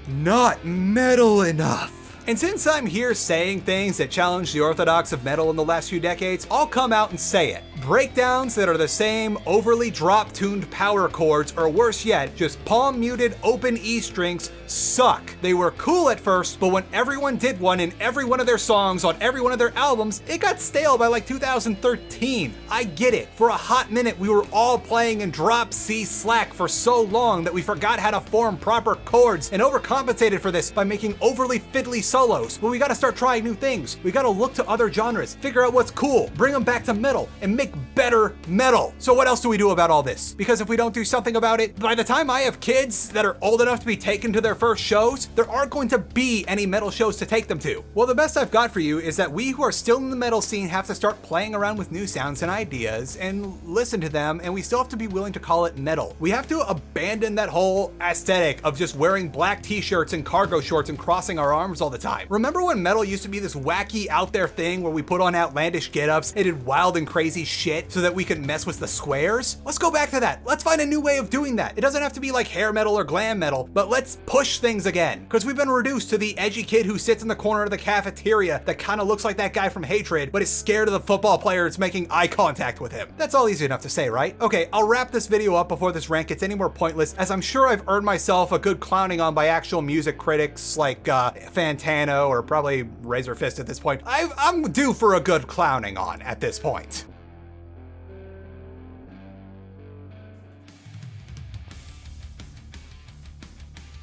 not metal enough. And since I'm here saying things that challenge the orthodox of metal in the last few decades, I'll come out and say it. Breakdowns that are the same overly drop-tuned power chords, or worse yet, just palm-muted open E strings suck. They were cool at first, but when everyone did one in every one of their songs on every one of their albums, it got stale by like 2013. I get it. For a hot minute, we were all playing in drop C slack for so long that we forgot how to form proper chords and overcompensated for this by making overly fiddly solos. But we gotta start trying new things. We gotta look to other genres, figure out what's cool, bring them back to metal, and make better metal. So what else do we do about all this? Because if we don't do something about it, by the time I have kids that are old enough to be taken to their first shows, there aren't going to be any metal shows to take them to. Well, the best I've got for you is that we who are still in the metal scene have to start playing around with new sounds and ideas and listen to them, and we still have to be willing to call it metal. We have to abandon that whole aesthetic of just wearing black t-shirts and cargo shorts and crossing our arms all the time. Remember when metal used to be this wacky out there thing where we put on outlandish get-ups and did wild and crazy shit so that we could mess with the squares? Let's go back to that. Let's find a new way of doing that. It doesn't have to be like hair metal or glam metal, but let's push things again. Because we've been reduced to the edgy kid who sits in the corner of the cafeteria that kind of looks like that guy from Hatred, but is scared of the football player that's making eye contact with him. That's all easy enough to say, right? Okay, I'll wrap this video up before this rant gets any more pointless, as I'm sure I've earned myself a good clowning on by actual music critics like Fantano or probably Razor Fist at this point. I'm due for a good clowning on at this point.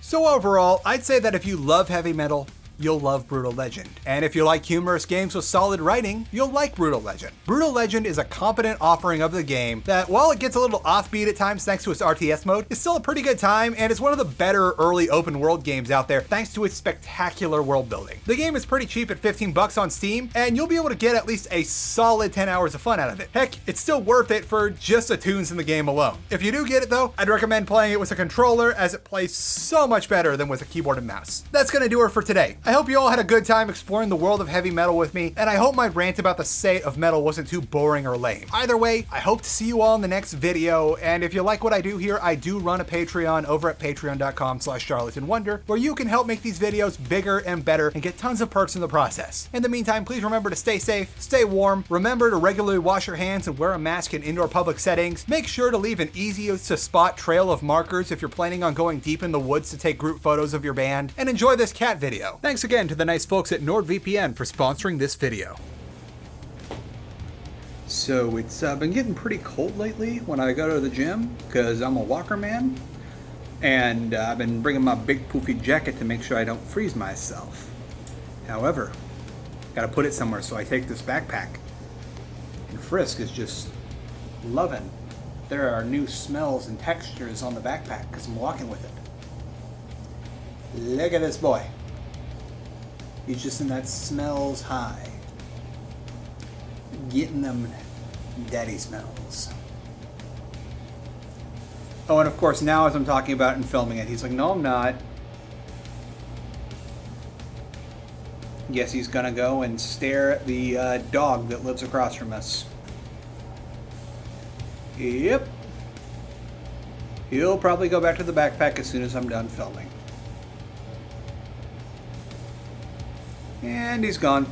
So overall, I'd say that if you love heavy metal, you'll love Brutal Legend. And if you like humorous games with solid writing, you'll like Brutal Legend. Brutal Legend is a competent offering of the game that, while it gets a little offbeat at times thanks to its RTS mode, is still a pretty good time, and it's one of the better early open world games out there thanks to its spectacular world building. The game is pretty cheap at 15 bucks on Steam, and you'll be able to get at least a solid 10 hours of fun out of it. Heck, it's still worth it for just the tunes in the game alone. If you do get it though, I'd recommend playing it with a controller, as it plays so much better than with a keyboard and mouse. That's gonna do it for today. I hope you all had a good time exploring the world of heavy metal with me, and I hope my rant about the state of metal wasn't too boring or lame. Either way, I hope to see you all in the next video, and if you like what I do here, I do run a Patreon over at patreon.com/charlatanwonder, where you can help make these videos bigger and better and get tons of perks in the process. In the meantime, please remember to stay safe, stay warm, remember to regularly wash your hands and wear a mask in indoor public settings. Make sure to leave an easy to spot trail of markers if you're planning on going deep in the woods to take group photos of your band, and enjoy this cat video. Thanks again to the nice folks at NordVPN for sponsoring this video. So it's been getting pretty cold lately when I go to the gym, because I'm a walker man, and I've been bringing my big poofy jacket to make sure I don't freeze myself. However, gotta put it somewhere, so I take this backpack, and Frisk is just loving. There are new smells and textures on the backpack because I'm walking with it. Look at this boy. He's just in that smells high. Getting them daddy smells. Oh, and of course, now as I'm talking about it and filming it, he's like, no, I'm not. Guess he's gonna go and stare at the dog that lives across from us. Yep. He'll probably go back to the backpack as soon as I'm done filming. And he's gone.